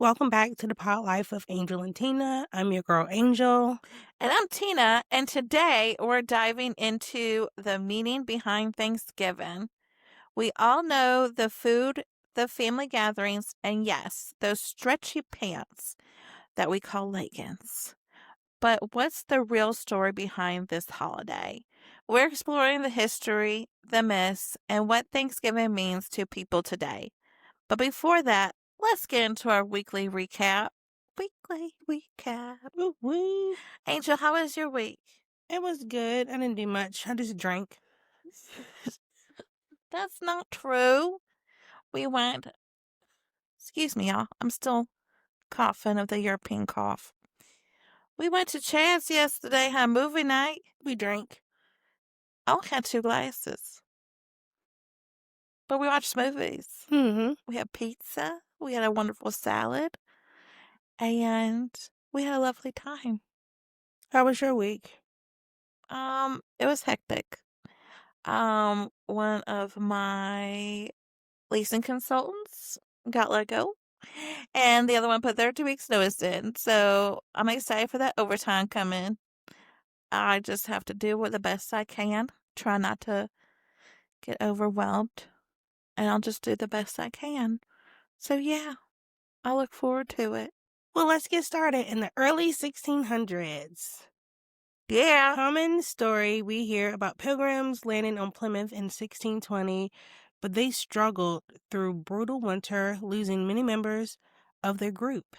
Welcome back to the Pot Life of Angel and Tina. I'm your girl, Angel. And I'm Tina, and today we're diving into the meaning behind Thanksgiving. We all know the food, the family gatherings, and yes, those stretchy pants that we call leggings. But what's the real story behind this holiday? We're exploring the history, the myths, and what Thanksgiving means to people today. But before that, let's get into our weekly recap. Weekly recap. Woo woo. Angel, how was your week? It was good. I didn't do much. I just drank. That's not true. We went, excuse me, y'all. I'm still coughing of the European cough. We went to Chad's yesterday, had movie night. We drank. I only had 2 glasses, but we watched movies. Mm-hmm. We had pizza. We had a wonderful salad, and we had a lovely time. How was your week? It was hectic. One of my leasing consultants got let go, and the other one put their 2 weeks notice in. So I'm excited for that overtime coming. I just have to do what the best I can. Try not to get overwhelmed, and I'll just do the best I can. So yeah, I look forward to it. Well, let's get started. In the early 1600s, Yeah. common story we hear about pilgrims landing on Plymouth in 1620, but they struggled through brutal winter, losing many members of their group.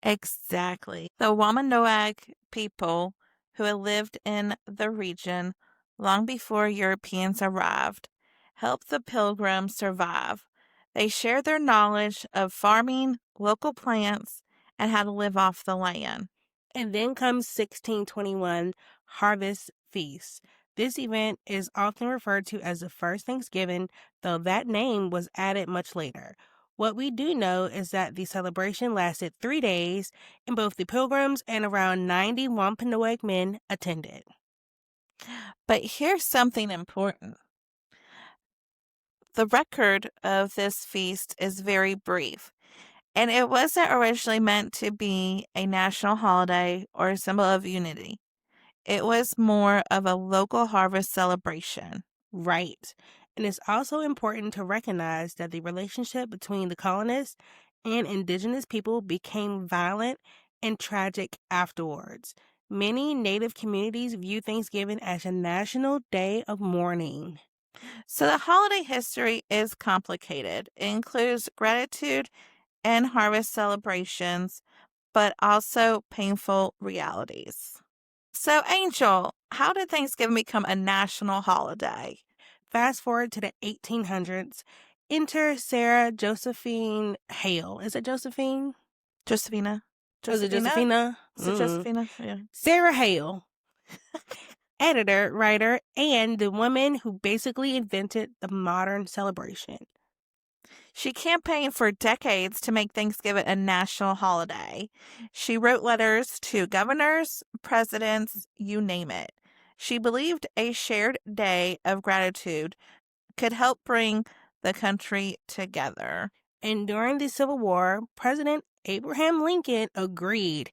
Exactly. The Wampanoag people who had lived in the region long before Europeans arrived helped the pilgrims survive. They shared their knowledge of farming, local plants, and how to live off the land. And then comes 1621 Harvest Feast. This event is often referred to as the first Thanksgiving, though that name was added much later. What we do know is that the celebration lasted 3 days, and both the pilgrims and around 90 Wampanoag men attended. But here's something important. The record of this feast is very brief, and it wasn't originally meant to be a national holiday or a symbol of unity. It was more of a local harvest celebration. Right. And it's also important to recognize that the relationship between the colonists and indigenous people became violent and tragic afterwards. Many Native communities view Thanksgiving as a national day of mourning. So the holiday history is complicated. It includes gratitude and harvest celebrations, but also painful realities. So, Angel, how did Thanksgiving become a national holiday? Fast forward to the 1800s, enter Sarah Josephine Hale. Is it Josephine? Josephina? Was it Josephina? Josephina? Is it Josephina? Yeah. Sarah Hale, editor, writer, and the woman who basically invented the modern celebration. She campaigned for decades to make Thanksgiving a national holiday. She wrote letters to governors, presidents, you name it. She believed a shared day of gratitude could help bring the country together. And during the Civil War, President Abraham Lincoln agreed.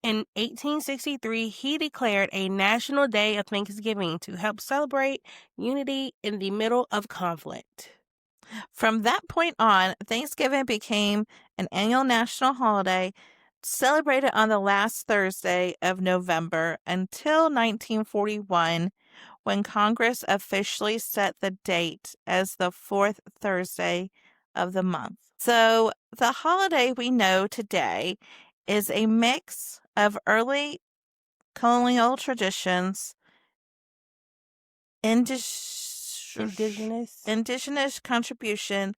In 1863, he declared a national day of Thanksgiving to help celebrate unity in the middle of conflict. From that point on, Thanksgiving became an annual national holiday celebrated on the last Thursday of November until 1941, when Congress officially set the date as the fourth Thursday of the month. So, the holiday we know today is a mix of early colonial traditions, Indigenous. indigenous contribution,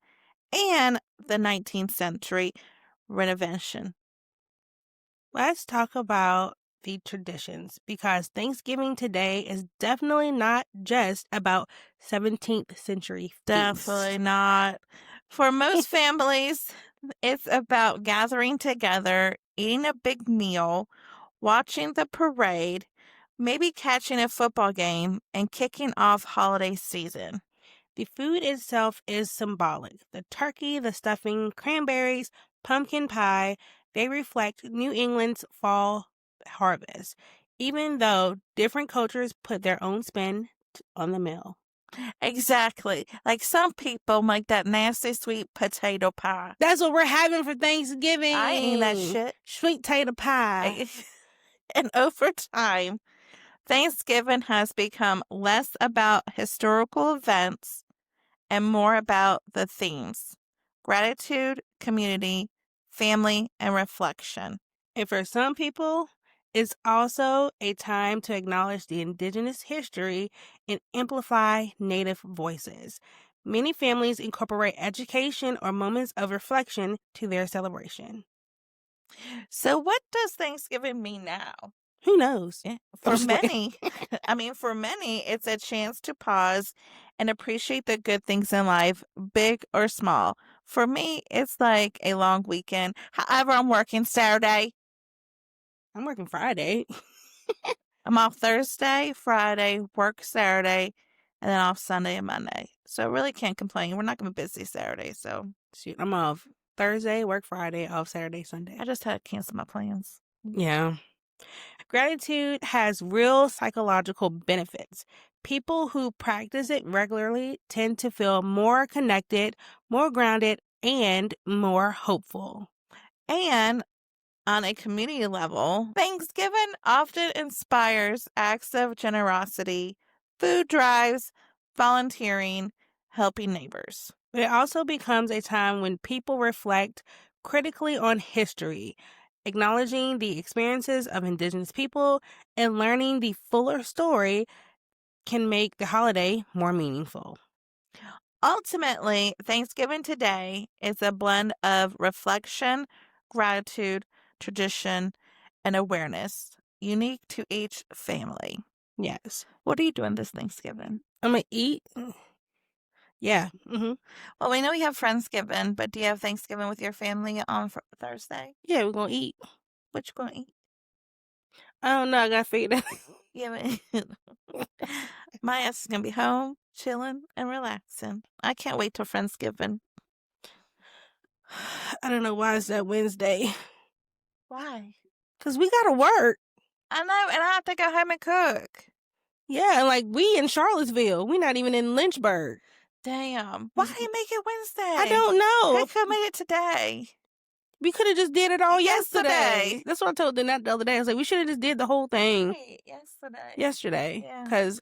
and the 19th century renovation. Let's talk about the traditions because Thanksgiving today is definitely not just about 17th century feasts. Definitely not. For most families, it's about gathering together, eating a big meal, watching the parade, maybe catching a football game, and kicking off holiday season. The food itself is symbolic. The turkey, the stuffing, cranberries, pumpkin pie, they reflect New England's fall harvest, even though different cultures put their own spin on the meal. Exactly. Like some people make that nasty sweet potato pie. That's what we're having for I ain't eating that Thanksgiving. shit. Sweet potato pie. And over time, Thanksgiving has become less about historical events and more about the themes: gratitude, community, family, and reflection. And for some people, it's also a time to acknowledge the indigenous history and amplify Native voices. Many families incorporate education or moments of reflection to their celebration. So, what does Thanksgiving mean now? Who knows? I'm For just like, many, for many, it's a chance to pause and appreciate the good things in life, big or small. For me, it's like a long weekend. However, I'm working Saturday. I'm working Friday. I'm off Thursday, Friday, work Saturday, and then off Sunday and Monday. So I really can't complain. We're not going to be busy Saturday. So Shoot, I'm off Thursday, work Friday, off Saturday, Sunday. I just had to cancel my plans. Yeah. Gratitude has real psychological benefits. People who practice it regularly tend to feel more connected, more grounded, and more hopeful. And on a community level, Thanksgiving often inspires acts of generosity, food drives, volunteering, helping neighbors. It also becomes a time when people reflect critically on history, acknowledging the experiences of Indigenous people and learning the fuller story can make the holiday more meaningful. Ultimately, Thanksgiving today is a blend of reflection, gratitude, tradition, and awareness, unique to each family. Yes. What are you doing this Thanksgiving? I'm going to eat. Yeah. Well, we know you have Friendsgiving, but do you have Thanksgiving with your family on Thursday? Yeah, we're going to eat. What you gonna eat? I don't know. I got to figure that out. Yeah, my ass is gonna be home, chilling and relaxing. I can't wait till Friendsgiving. I don't know why it's that Wednesday. Why? Because we got to work. I know, and I have to go home and cook. Yeah, and like we in Charlottesville. We not even in Lynchburg. Damn. Why you make it Wednesday? I don't know. They could have made it today. We could have just did it all yesterday. Yesterday. That's what I told them that the other day. I was like, we should have just did the whole thing Right, yesterday. Yeah. Because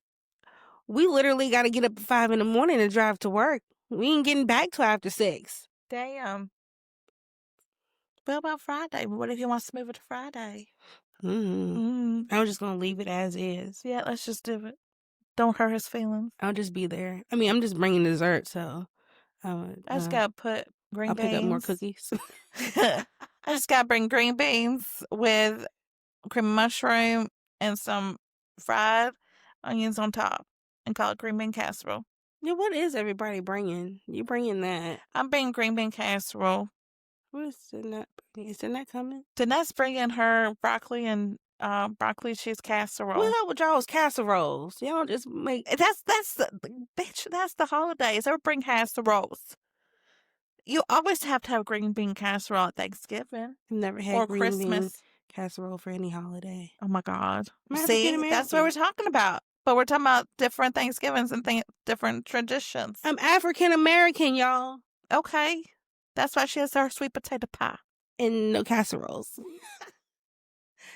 we literally got to get up at 5 in the morning and drive to work. We ain't getting back till after 6. Damn. What about Friday? What if he wants to move it to Friday? I was just going to leave it as is. Yeah, let's just do it. Don't hurt his feelings. I'll just be there. I mean, I'm just bringing dessert, so I just gotta put green I'll beans. pick up more cookies. I just gotta bring green beans with cream of mushroom and some fried onions on top and call it green bean casserole. Yeah, what is everybody bringing? You bringing that? I'm bringing green bean casserole. What is Jeanette bringing? Is Jeanette coming? Danette's bringing her broccoli and broccoli cheese casserole. What's up with y'all's casseroles? Y'all just make That's the bitch. That's the holidays. They bring casseroles. You always have to have green bean casserole at Thanksgiving never had or green bean Christmas. casserole for any holiday. Oh my God! I'm See, African that's what we're American. talking about. But we're talking about different Thanksgivings and different traditions. I'm African American, y'all. Okay, that's why she has her sweet potato pie. And no casseroles.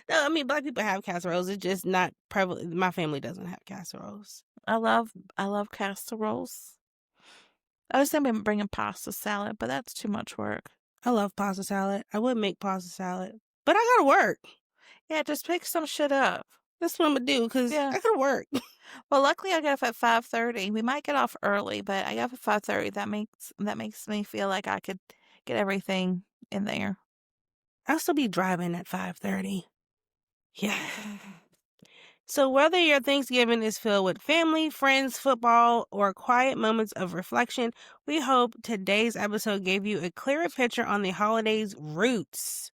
No, I mean black people have casseroles. It's just not prevalent. My family doesn't have casseroles. I love casseroles. I was thinking about bringing pasta salad, but that's too much work. I love pasta salad. I would make pasta salad, but I gotta work. Yeah, just pick some shit up. That's what I'm gonna do because I gotta work. Well, luckily I got off at 5:30. We might get off early, but I got off at 5:30. That makes me feel like I could get everything in there. I'll still be driving at 5:30. Yeah. So whether your Thanksgiving is filled with family, friends, football, or quiet moments of reflection, we hope today's episode gave you a clearer picture on the holiday's roots.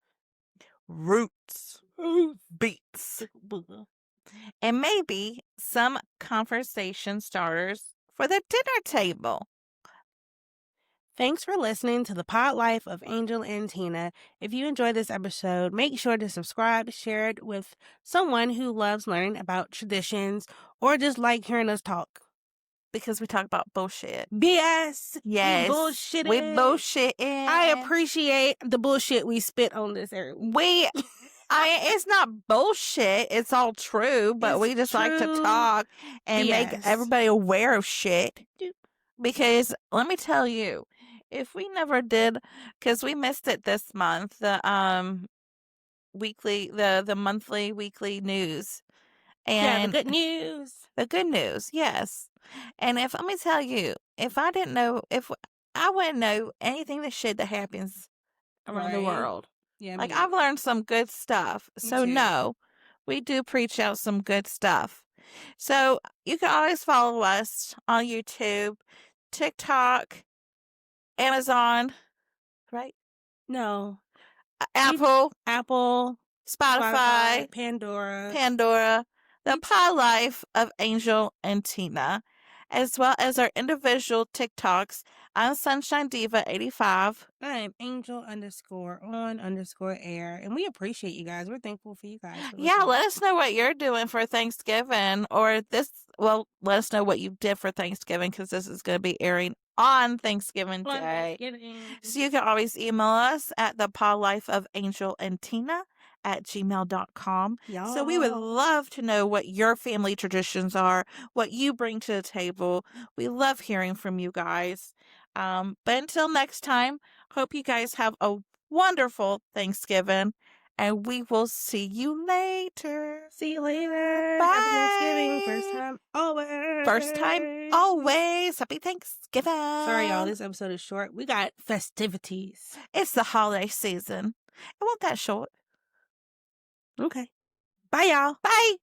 Beats. And maybe some conversation starters for the dinner table. Thanks for listening to the Pod Life of Angel and Tina. If you enjoyed this episode, make sure to subscribe, share it with someone who loves learning about traditions or just like hearing us talk. Because we talk about bullshit. BS. We Yes. bullshitting. We bullshitting. I appreciate the bullshit we spit on this area. It's not bullshit. It's all true, but It's we just like to true talk and make BS. everybody aware of shit. Because let me tell you, if we never did, because we missed it this month, the monthly weekly news, Yeah, the and good news. the good news, yes. And if let me tell you, if I didn't know, if I wouldn't know anything the shit that happens around the Right. world. Yeah, Like me I've learned some good stuff. Me So too. no, we do preach out some good stuff. So you can always follow us on YouTube, TikTok, Amazon, right? No. Apple, Apple, Spotify, Pandora. The Pie Life of Angel and Tina, as well as our individual TikToks. I'm Sunshine Diva 85. I'm Angel_on_air. And we appreciate you guys. We're thankful for you guys. For Yeah, listening. let us know what you're doing for Thanksgiving let us know what you did for Thanksgiving because this is going to be airing on Thanksgiving Day. So you can always email us at the Paw Life of Angel and Tina at gmail.com. So we would love to know what your family traditions are, what you bring to the table. We love hearing from you guys. But until next time, hope you guys have a wonderful Thanksgiving. And we will see you later. See you later. Bye. Happy Thanksgiving. First time always. Happy Thanksgiving. Sorry, y'all. This episode is short. We got festivities. It's the holiday season. It won't that short. Okay. Bye, y'all. Bye.